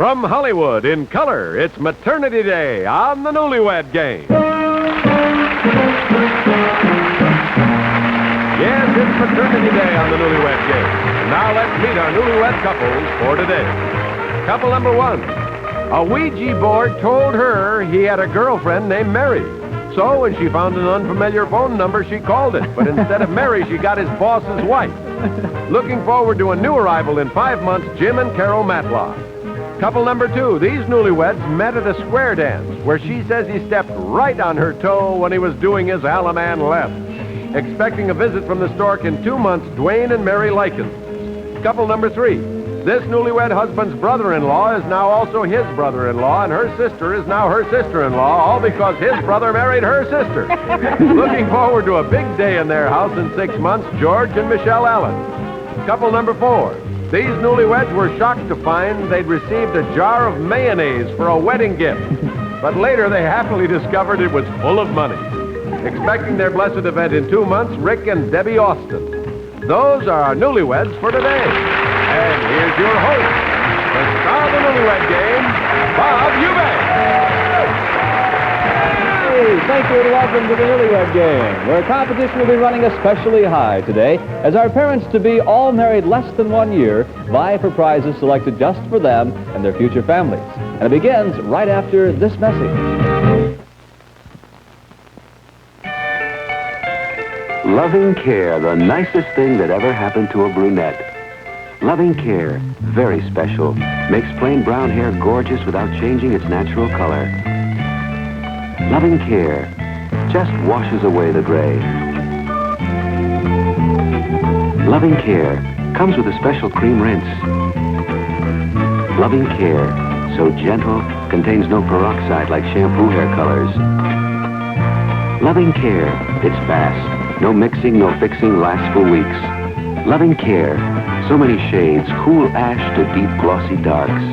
From Hollywood, in color, it's Maternity Day on the Newlywed Game. Yes, it's Maternity Day on the Newlywed Game. And now let's meet our newlywed couples for today. Couple number one. A Ouija board told her he had a girlfriend named Mary. So when she found an unfamiliar phone number, she called it. But instead of Mary, she got his boss's wife. Looking forward to a new arrival in 5 months, Jim and Carol Matlock. Couple number two. These newlyweds met at a square dance where she says he stepped right on her toe when he was doing his a la man left. Expecting a visit from the stork in 2 months, Dwayne and Mary Likens. Couple number three. This newlywed husband's brother-in-law is now also his brother-in-law, and her sister is now her sister-in-law, all because his brother married her sister. Looking forward to a big day in their house in 6 months, George and Michelle Allen. Couple number four. These newlyweds were shocked to find they'd received a jar of mayonnaise for a wedding gift. But later they happily discovered it was full of money. Expecting their blessed event in 2 months, Rick and Debbie Austin. Those are our newlyweds for today. And here's your host, the star of the Newlywed Game, Bob Eubank. Hey, thank you and welcome to the Newlywed Game, where competition will be running especially high today as our parents-to-be, all married less than 1 year, vie for prizes selected just for them and their future families. And it begins right after this message. Loving care, the nicest thing that ever happened to a brunette. Loving care, very special, makes plain brown hair gorgeous without changing its natural color. Loving care just washes away the gray. Loving care comes with a special cream rinse. Loving care, so gentle, contains no peroxide like shampoo hair colors. Loving care, it's fast. No mixing, no fixing, lasts for weeks. Loving care, so many shades, cool ash to deep glossy darks.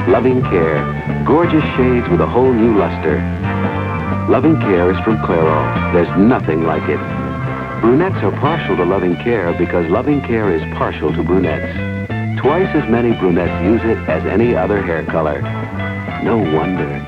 Loving care, gorgeous shades with a whole new luster. Loving care is from Clairol. There's nothing like it. Brunettes are partial to Loving care because Loving care is partial to brunettes. Twice as many brunettes use it as any other hair color. No wonder.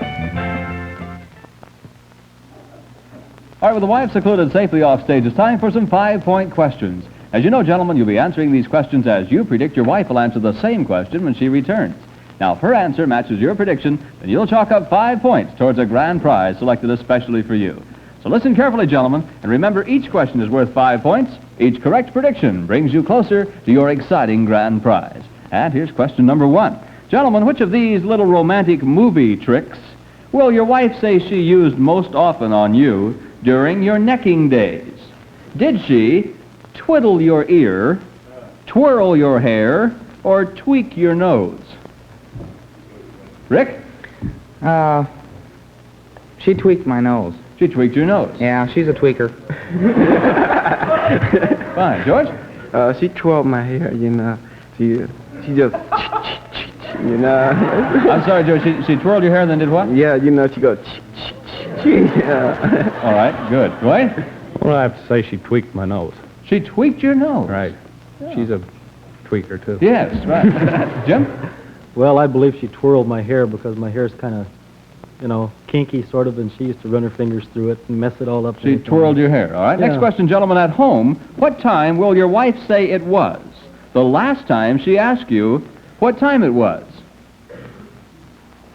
All right, with the wives secluded safely off stage, it's time for some 5-point questions. As you know, gentlemen, you'll be answering these questions as you predict. Your wife will answer the same question when she returns. Now, if her answer matches your prediction, then you'll chalk up 5 points towards a grand prize selected especially for you. So listen carefully, gentlemen, and remember each question is worth 5 points. Each correct prediction brings you closer to your exciting grand prize. And here's question number one. Gentlemen, which of these little romantic movie tricks will your wife say she used most often on you during your necking days? Did she twiddle your ear, twirl your hair, or tweak your nose? Rick? She tweaked my nose. She tweaked your nose. Yeah, she's a tweaker. Fine. George? She twirled my hair, you know. She just, you know. I'm sorry, George. She twirled your hair and then did what? Yeah, you know, she goes, yeah. All right, good. Dwayne? Well, I have to say she tweaked my nose. She tweaked your nose. Right. Yeah. She's a tweaker, too. Yes, right. Jim? Well, I believe she twirled my hair because my hair's kind of, you know, kinky sort of, and she used to run her fingers through it and mess it all up. She twirled your hair, all right? Yeah. Next question, gentlemen, at home. What time will your wife say it was the last time she asked you what time it was?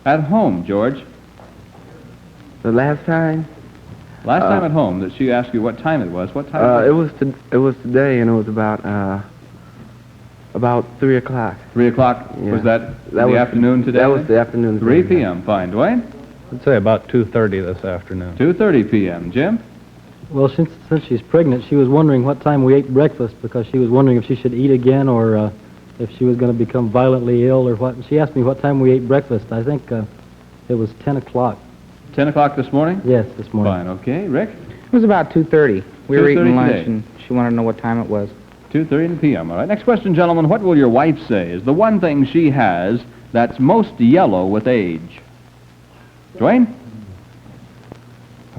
At home, George. The last time? Last time at home that she asked you what time it was. What time? It was today, and it was about 3 o'clock. 3 o'clock? Yeah. Was that the afternoon today? That was the afternoon. 3 p.m. Fine. Dwayne? I'd say about 2:30 this afternoon. 2:30 p.m. Jim? Well, since she's pregnant, she was wondering what time we ate breakfast because she was wondering if she should eat again or if she was going to become violently ill or what. And she asked me what time we ate breakfast. I think it was 10 o'clock. 10 o'clock this morning? Yes, this morning. Fine. Okay. Rick? It was about 2:30. We were eating lunch, today. and she wanted to know what time it was. 2:30 p.m. All right. Next question, gentlemen. What will your wife say is the one thing she has that's most yellow with age? Dwayne?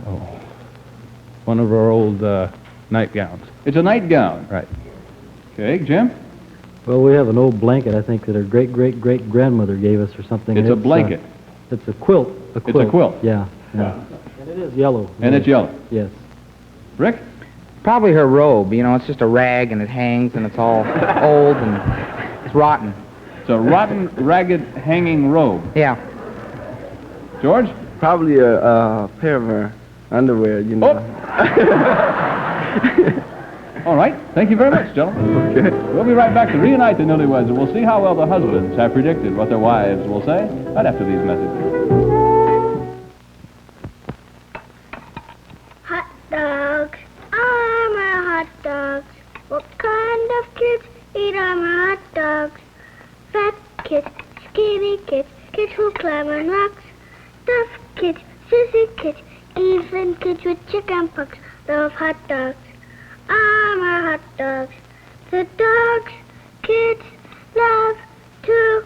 Oh. One of our old nightgowns. It's a nightgown. Right. Okay. Jim? Well, we have an old blanket, I think, that our great-great-great-grandmother gave us or something. It's a blanket. It's a quilt. It's a quilt. Yeah. And it is yellow. And it's yellow. Yes. Rick? Probably her robe. You know, it's just a rag and it hangs and it's all old and it's rotten. It's a rotten, ragged, hanging robe. Yeah. George? Probably a pair of her underwear, you know. All right. Thank you very much, gentlemen. Okay. We'll be right back to reunite the newlyweds, and we'll see how well the husbands have predicted what their wives will say right after these messages. Hot dogs, are my hot dogs. What kind of kids eat are my hot dogs? Fat kids, skinny kids, kids who climb on rocks. Tough kids, sissy kids, even kids with chicken pox love hot dogs. Are my hot dogs. The dogs kids love too.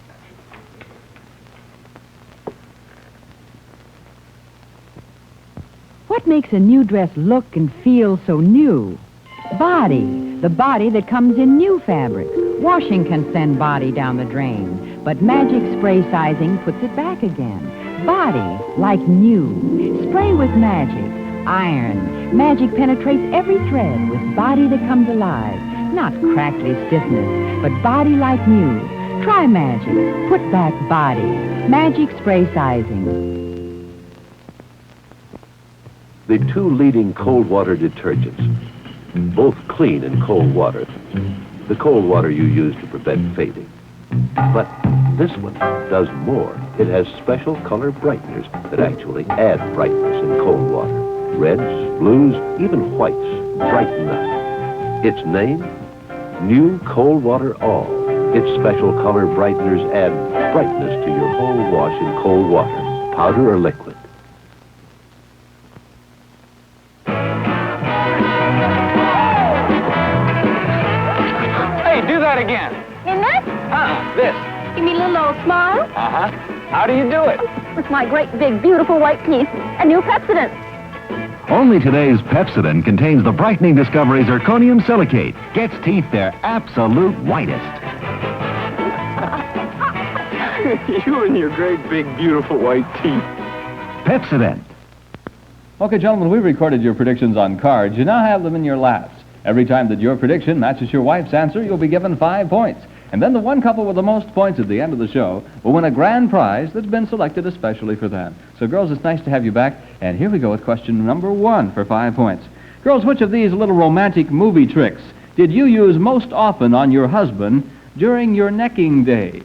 What makes a new dress look and feel so new? Body. The body that comes in new fabrics. Washing can send body down the drain, but Magic Spray Sizing puts it back again. Body, like new. Spray with Magic. Iron. Magic penetrates every thread with body that comes alive. Not crackly stiffness, but body like new. Try Magic. Put back body. Magic Spray Sizing. The two leading cold water detergents, both clean in cold water. The cold water you use to prevent fading. But this one does more. It has special color brighteners that actually add brightness in cold water. Reds, blues, even whites brighten up. Its name? New Cold Water All. Its special color brighteners add brightness to your whole wash in cold water, powder or liquid. Hey, do that again. In this? This. You mean a little old smile? Uh-huh. How do you do it? With my great big beautiful white teeth and new Pepsodent. Only today's Pepsodent contains the brightening discovery zirconium silicate. Gets teeth their absolute whitest. You and your great big beautiful white teeth. Pepsodent. Okay, gentlemen, we recorded your predictions on cards. You now have them in your laps. Every time that your prediction matches your wife's answer, you'll be given 5 points. And then the one couple with the most points at the end of the show will win a grand prize that's been selected especially for them. So, girls, it's nice to have you back. And here we go with question number 1 for 5 points. Girls, which of these little romantic movie tricks did you use most often on your husband during your necking days?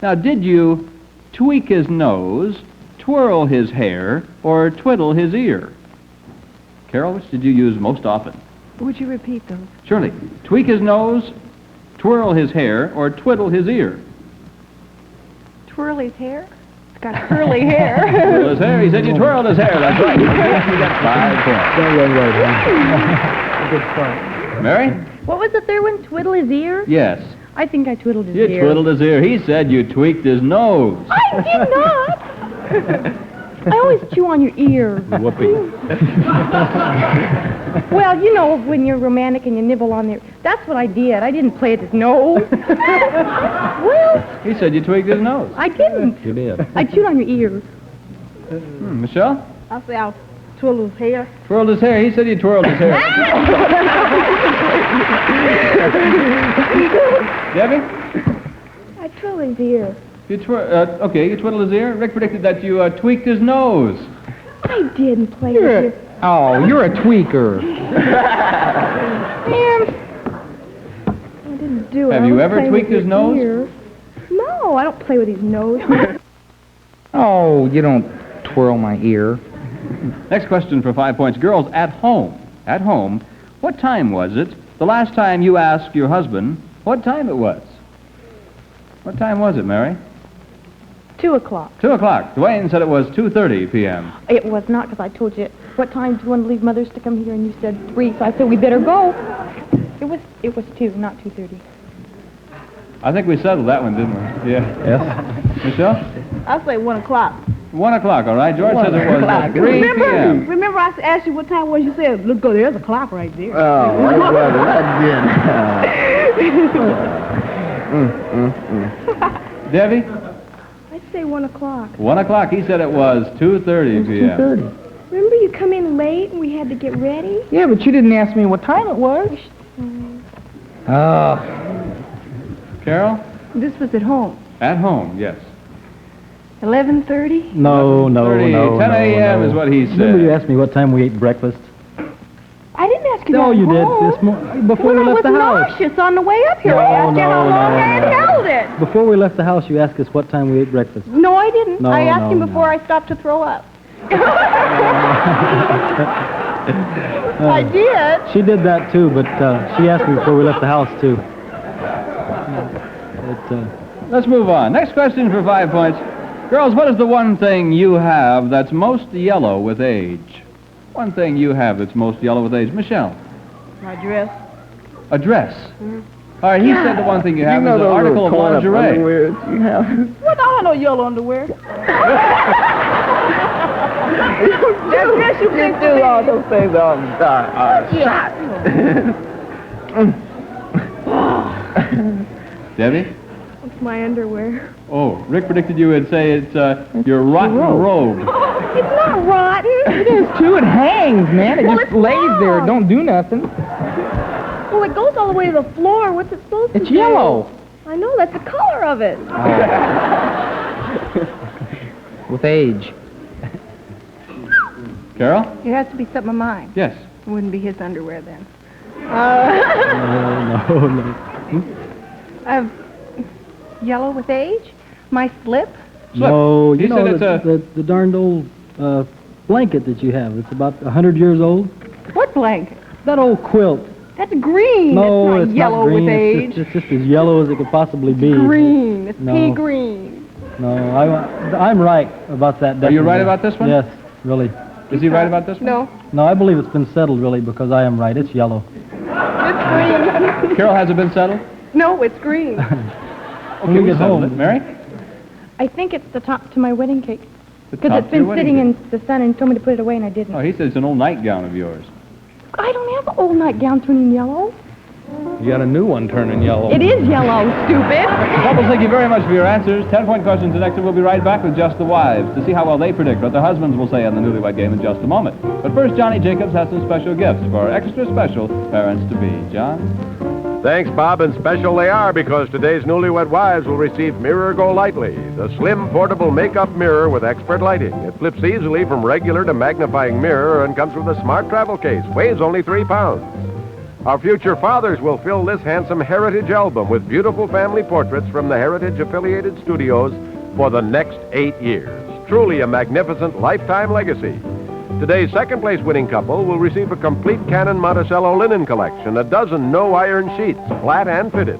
Now, did you tweak his nose, twirl his hair, or twiddle his ear? Carol, which did you use most often? Would you repeat those? Surely. Tweak his nose, twirl his hair, or twiddle his ear? Twirl his hair? It's got curly hair. Twirl his hair. He said you twirled his hair. That's right. You get 5 points. Good start. Mary? What was the third one? Twiddle his ear? Yes. I think I twiddled his You ear. twiddled his ear. He said you tweaked his nose. I did not. I always chew on your ear. Whoopee. Well, you know, when you're romantic and you nibble on there. That's what I did. I didn't play at his nose. Well, He said you tweaked his nose. I didn't. You did. I chewed on your ear. Michelle? I'll say I'll twiddle his hair. Twirled his hair. He said you twirled his hair. Debbie? I twirled his ear. You okay, you twiddled his ear. Rick predicted that you tweaked his nose. I didn't play with your... Oh, you're a tweaker. Man, I didn't do it. Have I you was ever playing tweaked with his your nose? ear. No, I don't play with his nose. Oh, you don't twirl my ear. Next question for 5 points. Girls, at home, what time was it the last time you asked your husband what time it was? What time was it, Mary? 2 o'clock. 2 o'clock. Dwayne said it was 2:30 p.m. It was not, because I told you, what time do you want to leave Mother's to come here? And you said 3, so I said we better go. It was 2, not 2:30. I think we settled that one, didn't we? Yeah. Yes. Michelle? I'll say 1 o'clock. 1 o'clock, all right. George says it was 3 p.m. Remember I asked you what time was? You said, look, there's a clock right there. Oh, my brother, that did. Debbie? I'd say 1 o'clock. 1 o'clock. He said it was 2:30 p.m. 2:30. Remember you come in late and we had to get ready? Yeah, but you didn't ask me what time it was. Oh. Carol? This was at home. At home, yes. 11:30? No, no, 11:30, no. 10 a.m. no. is what he Remember you said. asked me what time we ate breakfast? I didn't ask you No, that you at did. home. This before When we I left was the house. nauseous on the way up here, I No, asked you how no, long no, I had no. held it. Before we left the house, you asked us what time we ate breakfast. No, I didn't. No, I asked no, him no. before I stopped to throw up. I did. She did that too, but she asked me before we left the house too. Let's move on. Next question for 5 points. Girls, what is the one thing you have that's most yellow with age? One thing you have that's most yellow with age. Michelle? My dress. A dress. All right, he said the one thing you have is an those article little of torn-up lingerie. underwear you have? What? I don't know yellow underwear. That dress you picked do all those things all the time. Debbie? It's my underwear. Oh, Rick predicted you would say it's your rotten robe. It's not rotten. It is too. It hangs, man. It Well, just it's lays there. long. Don't do nothing. Well, it goes all the way to the floor. What's it supposed to It's do? yellow. I know, that's the color of it. With age. Carol? It has to be something of mine. Yes. It wouldn't be his underwear then. No. I have yellow with age? My slip? No, you He know said the darned old blanket that you have. It's about 100 years old. What blanket? That old quilt. That's green. No, it's it's not yellow not green. with age. It's just as yellow as it could possibly be. Green. It's No. pea green. No, I'm right about that. Are you right definitely. about this one? Yes, really. Is he right about this one? No. No, I believe it's been settled, really, because I am right. It's yellow. It's green. Carol, has it been settled? No, it's green. When we we get settled home. it. Mary? I think it's the top to my wedding cake. The Because top it's to your been wedding sitting cake. in the sun and told me to put it away and I didn't. Oh, he said it's an old nightgown of yours. I don't have an old nightgown turning yellow. You got a new one turning yellow. It is yellow, stupid. Couples, thank you very much for your answers. 10-point questions next, and we'll be right back with Just the Wives to see how well they predict what their husbands will say on the Newlywed Game in just a moment. But first, Johnny Jacobs has some special gifts for our extra special parents-to-be. John? Thanks, Bob, and special they are because today's newlywed wives will receive Mirror Go Lightly, the slim portable makeup mirror with expert lighting. It flips easily from regular to magnifying mirror and comes with a smart travel case. Weighs only 3 pounds. Our future fathers will fill this handsome Heritage album with beautiful family portraits from the Heritage-affiliated studios for the next 8 years. Truly a magnificent lifetime legacy. Today's second-place winning couple will receive a complete Canon Monticello linen collection, a dozen no-iron sheets, flat and fitted,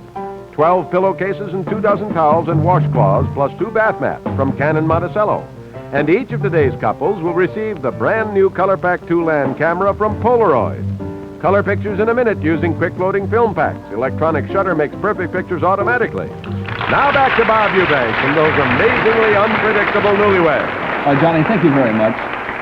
12 pillowcases and 2 dozen towels and washcloths, plus 2 bath mats from Canon Monticello. And each of today's couples will receive the brand-new ColorPack 2-land camera from Polaroid. Color pictures in a minute using quick-loading film packs. Electronic shutter makes perfect pictures automatically. Now back to Bob Eubanks and those amazingly unpredictable newlyweds. Johnny, thank you very much.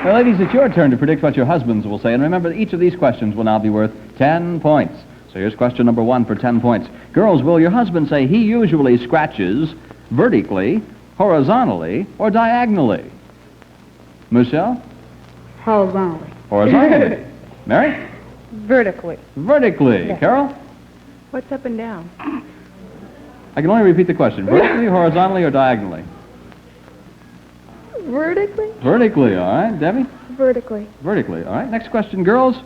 Now, ladies, it's your turn to predict what your husbands will say. And remember, each of these questions will now be worth 10 points. So here's question number 1 for 10 points. Girls, will your husband say he usually scratches vertically, horizontally, or diagonally? Michelle? Horizontally. Horizontally. Mary? Vertically. Vertically. Yes. Carol? What's up and down? I can only repeat the question. Vertically, horizontally, or diagonally? Vertically? Vertically, all right. Debbie? Vertically. Vertically, all right. Next question, girls.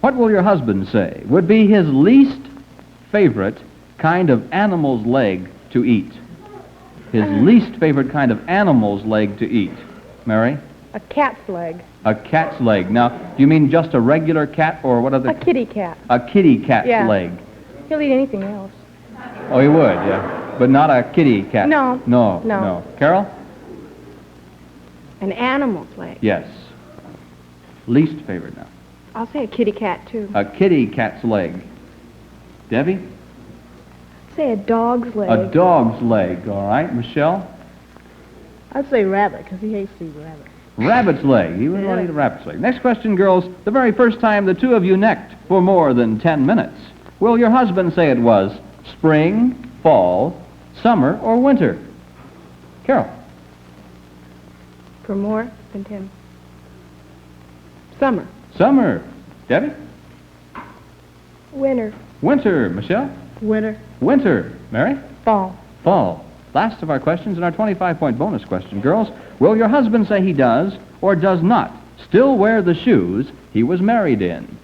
What will your husband say would be his least favorite kind of animal's leg to eat? His least favorite kind of animal's leg to eat. Mary? A cat's leg. A cat's leg. Now, do you mean just a regular cat or what other? A kitty cat. A kitty cat's Yeah. leg. He'll eat anything else. Oh, he would, yeah. But not a kitty cat. No. No, No. no. Carol? An animal's leg. Yes. Least favorite now. I'll say a kitty cat, too. A kitty cat's leg. Debbie? Say a dog's leg. A dog's leg, all right. Michelle? I'd say rabbit, because he hates to eat rabbit. Rabbit's leg. He wouldn't want to eat a rabbit's leg. Next question, girls. The very first time the two of you necked for more than 10 minutes. Will your husband say it was spring, fall, summer, or winter? Carol. For more than 10. Summer. Summer. Debbie? Winter. Winter. Michelle? Winter. Winter. Mary? Fall. Fall. Last of our questions and our 25-point bonus question. Girls, will your husband say he does or does not still wear the shoes he was married in?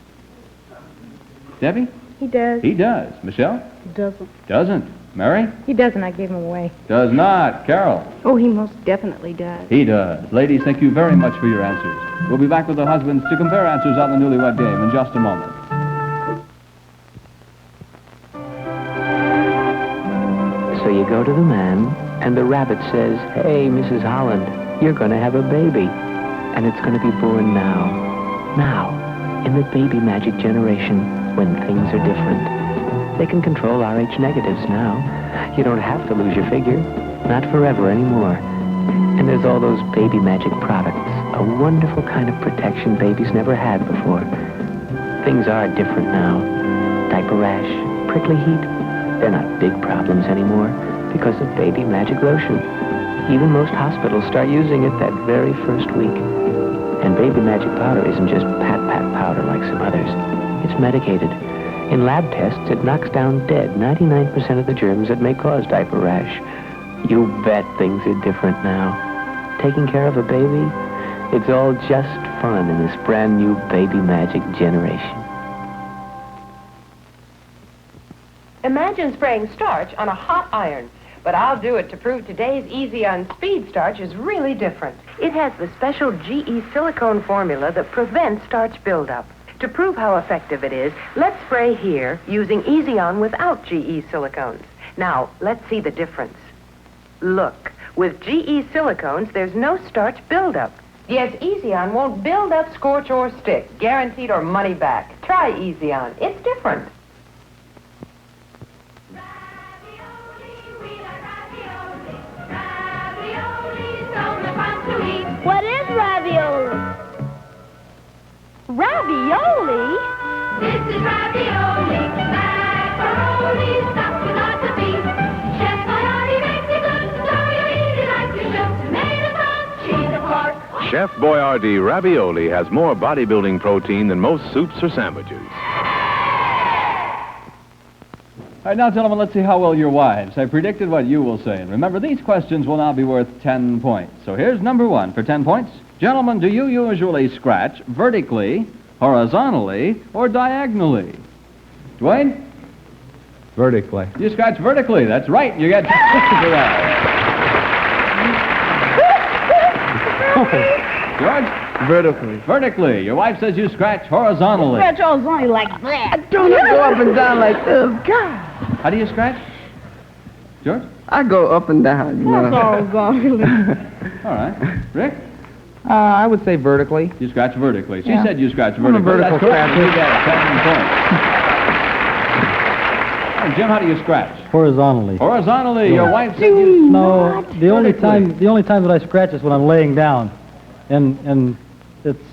Debbie? He does. He does. Michelle? Doesn't. Doesn't. Mary? He doesn't. I gave him away. Does not. Carol? Oh, he most definitely does. He does. Ladies, thank you very much for your answers. We'll be back with the husbands to compare answers on the Newlywed Game in just a moment. So you go to the man, and the rabbit says, "Hey, Mrs. Holland, you're going to have a baby. And it's going to be born now. Now, in the baby magic generation, when things are different. They can control Rh negatives now. You don't have to lose your figure. Not forever anymore. And there's all those baby magic products. A wonderful kind of protection babies never had before. Things are different now. Diaper rash, prickly heat, they're not big problems anymore because of baby magic lotion. Even most hospitals start using it that very first week. And baby magic powder isn't just pat-pat powder like some others. It's medicated. In lab tests, it knocks down dead 99% of the germs that may cause diaper rash. You bet things are different now. Taking care of a baby, it's all just fun in this brand new baby magic generation. Imagine spraying starch on a hot iron. But I'll do it to prove today's Easy on Speed starch is really different. It has the special GE silicone formula that prevents starch buildup. To prove how effective it is, let's spray here using Easy On without GE silicones. Now, let's see the difference. Look, with GE silicones, there's no starch buildup. Yes, Easy On won't build up, scorch, or stick. Guaranteed or money back. Try Easy On. It's different. What is ravioli? Ravioli? This is ravioli, macaroni, stuffed with lots of beef. Chef Boyardee makes it good, so you eat it like you should. Tomato sauce, cheese, of course. Chef Boyardee ravioli has more bodybuilding protein than most soups or sandwiches. All right, now, gentlemen, let's see how well your wives have predicted what you will say. And remember, these questions will now be worth 10 points. So here's number one for 10 points. Gentlemen, do you usually scratch vertically, horizontally, or diagonally? Dwayne? Vertically. You scratch vertically. That's right. You get 2 points for that. George? Vertically. Vertically. Your wife says you scratch horizontally. Scratch horizontally like that. Don't I go up and down like this? God. How do you scratch? George? I go up and down, you know. That's all gone. All right. Rick? I would say vertically. You scratch vertically. She Yeah. said you scratch I'm a vertically. vertical That's correct. scratcher. You get 10 points. And Jim, how do you scratch? Horizontally. Horizontally. Your wife said you... No, the only time that I scratch is when I'm laying down, and it's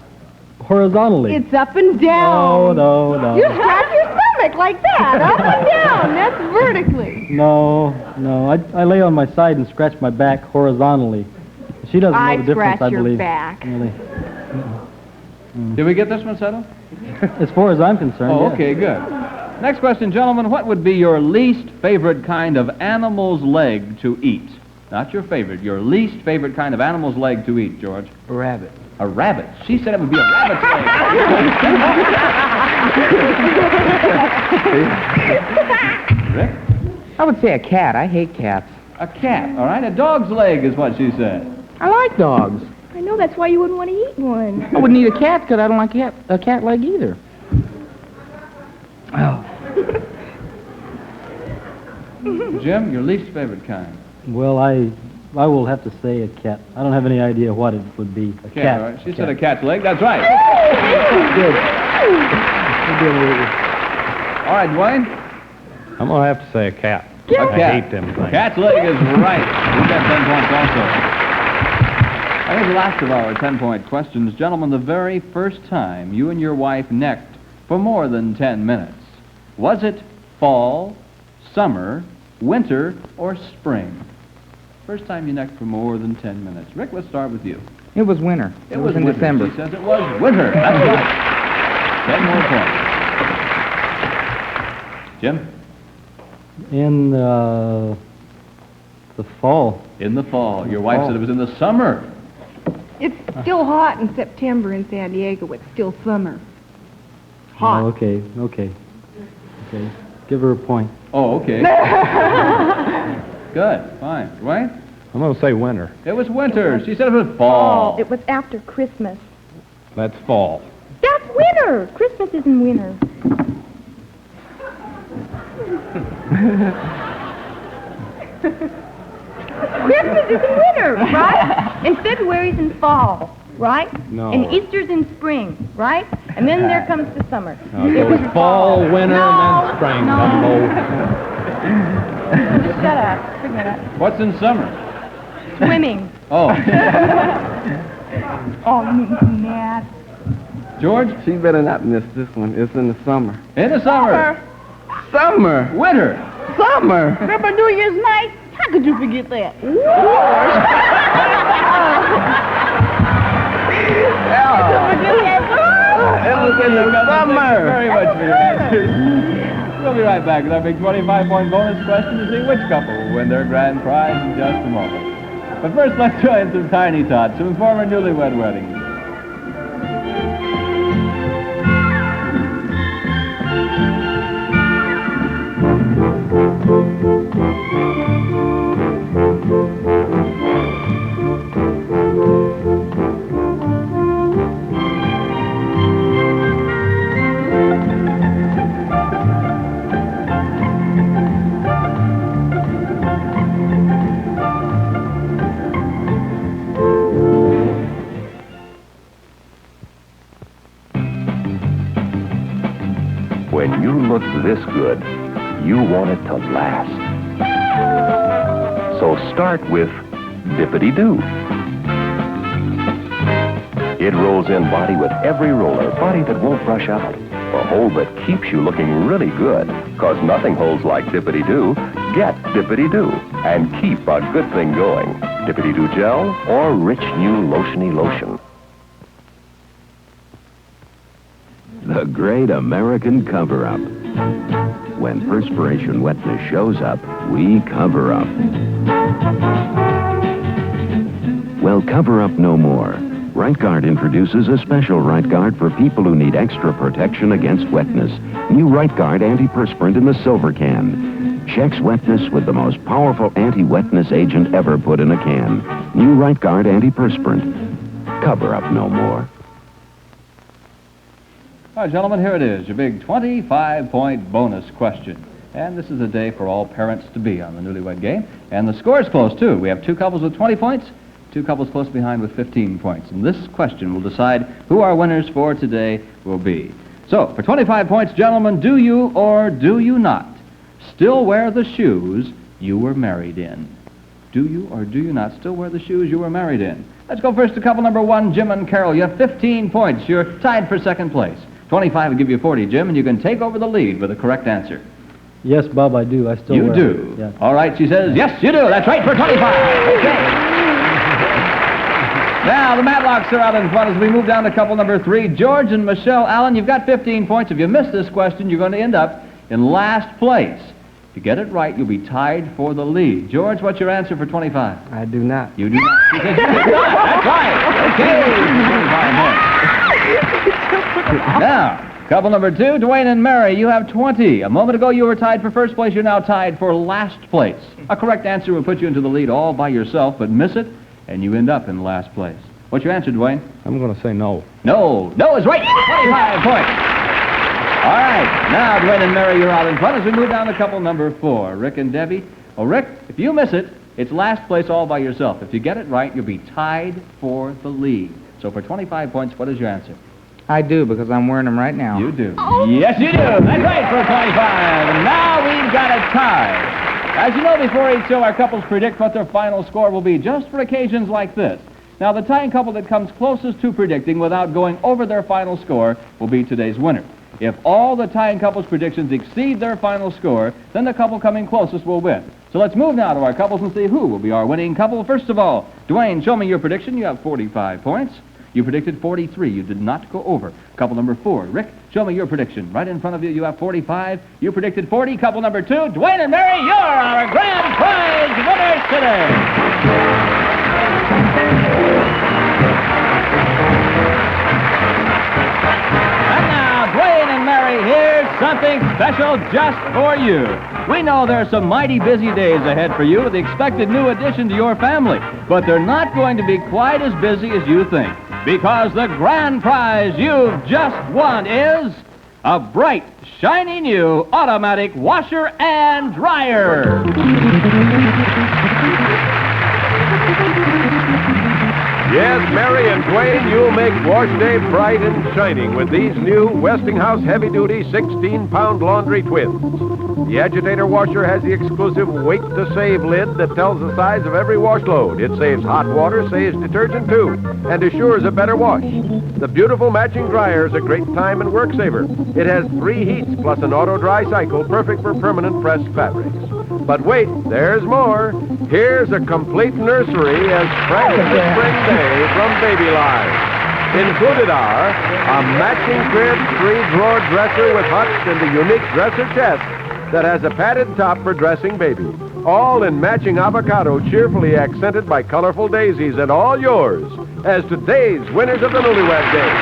horizontally. It's up and down. No. You scratch your stomach like that, up and down. That's vertically. No. I lay on my side and scratch my back horizontally. She doesn't know the difference, I believe. Back. Really. Did we get this one settled? As far as I'm concerned, Oh, yes. okay, good. Next question, gentlemen. What would be your least favorite kind of animal's leg to eat? Not your favorite. Your least favorite kind of animal's leg to eat, George? A rabbit. A rabbit. She said it would be a rabbit's leg. Rick? I would say a cat. I hate cats. A cat, all right? A dog's leg is what she said. I like dogs. I know, that's why you wouldn't want to eat one. I wouldn't eat a cat because I don't like a cat leg either. Oh. Jim, your least favorite kind? Well, I will have to say a cat. I don't have any idea what it would be. A cat. All right. She said a cat's leg. That's right. Good. All right, Dwayne? I'm going to have to say a cat. A cat. I hate them things. Cat's leg is right. You got 10 points also. I think the last of our 10-point questions. Gentlemen, the very first time you and your wife necked for more than 10 minutes, was it fall, summer, winter or spring? First time you necked for more than 10 minutes. Rick, let's start with you. It was winter. It was in winter. December. She says it was winter. That's right. 10 more points. Jim? In the fall. In the fall. Your wife said it was in the summer. It's still hot in September in San Diego. It's still summer. Hot. Oh, okay. Give her a point. Oh, okay. Good. Fine. Right? I'm going to say winter. It was winter. She said it was fall. It was after Christmas. That's fall. That's winter. Christmas isn't winter. Christmas is in winter, right? And February's in fall, right? No. And Easter's in spring, right? And then there comes the summer. No, it was fall, winter, and then spring. Shut up. Forget it. What's in summer? Swimming. Oh. Oh, Matt. George? She better not miss this one. It's in the summer. In the summer. Summer. Winter. Summer. Remember New Year's night? How could you forget that? It was in the summer. Very much for your answers. We'll be right back with our big 25-point bonus question to see which couple will win their grand prize in just a moment. But first, let's join some tiny tots, some former newlywed weddings. When you look this good, you want it to last. So start with Dippity-Doo. It rolls in body with every roller, body that won't brush out. A hold that keeps you looking really good, 'cause nothing holds like Dippity-Doo. Get Dippity-Doo and keep a good thing going. Dippity-Doo gel or rich new lotiony lotion. The Great American Cover-Up. When perspiration wetness shows up, we cover up. Well, cover up no more. Right Guard introduces a special Right Guard for people who need extra protection against wetness. New Right Guard antiperspirant in the silver can. Checks wetness with the most powerful anti-wetness agent ever put in a can. New Right Guard antiperspirant. Cover up no more. All right, gentlemen, here it is, your big 25-point bonus question. And this is a day for all parents to be on the Newlywed Game. And the score's close, too. We have two couples with 20 points, two couples close behind with 15 points. And this question will decide who our winners for today will be. So, for 25 points, gentlemen, do you or do you not still wear the shoes you were married in? Do you or do you not still wear the shoes you were married in? Let's go first to couple number one, Jim and Carol. You have 15 points. You're tied for second place. 25 will give you 40, Jim, and you can take over the lead with a correct answer. Yes, Bob, I do. I still You wear do. it. Yeah. All right, she says, yes, you do. That's right for 25. Okay. Now, the Matlocks are out in front as we move down to couple number three. George and Michelle Allen, you've got 15 points. If you miss this question, you're going to end up in last place. If you get it right, you'll be tied for the lead. George, what's your answer for 25? I do not. You do not. She says you do not. That's right. Okay. 25 points. Now, couple number two, Dwayne and Mary, you have 20. A moment ago, you were tied for first place. You're now tied for last place. A correct answer will put you into the lead all by yourself, but miss it, and you end up in last place. What's your answer, Dwayne? I'm going to say no. No. No is right. 25 points. All right. Now, Dwayne and Mary, you're out in front as we move down to couple number four. Rick and Debbie. Oh, Rick, if you miss it, it's last place all by yourself. If you get it right, you'll be tied for the lead. So for 25 points, what is your answer? I do, because I'm wearing them right now. You do. Yes, you do. That's right for 25. And now we've got a tie. As you know, before each show, our couples predict what their final score will be, just for occasions like this. Now, the tying couple that comes closest to predicting without going over their final score will be today's winner. If all the tying couples' predictions exceed their final score, then the couple coming closest will win. So let's move now to our couples and see who will be our winning couple. First of all, Dwayne, show me your prediction. You have 45 points. You predicted 43. You did not go over. Couple number 4. Rick, show me your prediction. Right in front of you, you have 45. You predicted 40. Couple number 2. Dwayne and Mary, you're our grand prize winners today. And now, Dwayne and Mary, here's something special just for you. We know there are some mighty busy days ahead for you with the expected new addition to your family, but they're not going to be quite as busy as you think, because the grand prize you've just won is a bright, shiny new automatic washer and dryer. Yes, Mary and Dwayne, you'll make wash day bright and shining with these new Westinghouse heavy-duty 16-pound laundry twins. The agitator washer has the exclusive weight-to-save lid that tells the size of every wash load. It saves hot water, saves detergent too, and assures a better wash. The beautiful matching dryer is a great time and work saver. It has 3 heats plus an auto-dry cycle, perfect for permanent pressed fabrics. But wait, there's more. Here's a complete nursery as fresh as a spring day from Baby Life. Included are a matching crib, 3-drawer dresser with hutch and a unique dresser chest that has a padded top for dressing baby. All in matching avocado, cheerfully accented by colorful daisies, and all yours as today's winners of the Newlywed Game.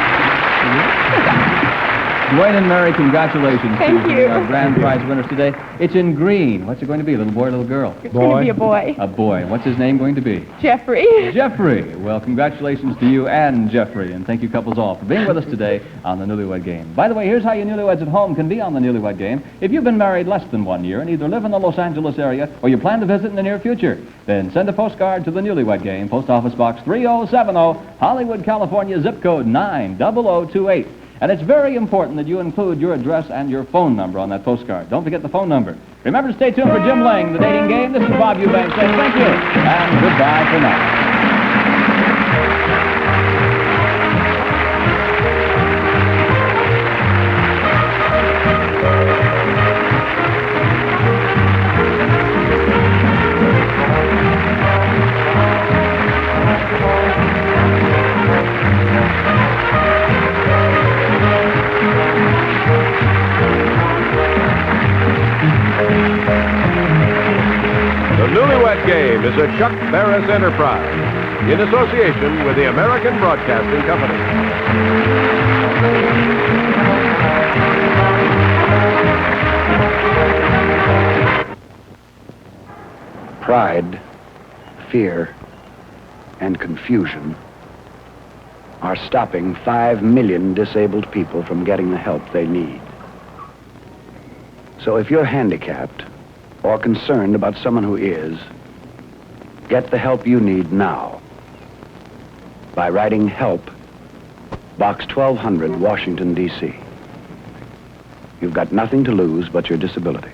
Dwayne and Mary, congratulations Thank to you. our grand prize winners today. It's in green. What's it going to be, little boy or little girl? It's going to be a boy. A boy. What's his name going to be? Jeffrey. Jeffrey. Well, congratulations to you and Jeffrey, and thank you couples all for being with us today on the Newlywed Game. By the way, here's how you newlyweds at home can be on the Newlywed Game. If you've been married less than 1 year and either live in the Los Angeles area or you plan to visit in the near future, then send a postcard to the Newlywed Game, Post Office Box 3070, Hollywood, California, zip code 90028. And it's very important that you include your address and your phone number on that postcard. Don't forget the phone number. Remember to stay tuned for Jim Lang, The Dating Game. This is Bob Eubanks saying thank you and goodbye for now. The Newlywed Game is a Chuck Barris enterprise in association with the American Broadcasting Company. Pride, fear, and confusion are stopping 5 million disabled people from getting the help they need. So if you're handicapped or concerned about someone who is, get the help you need now by writing HELP, Box 1200, Washington, D.C. You've got nothing to lose but your disability.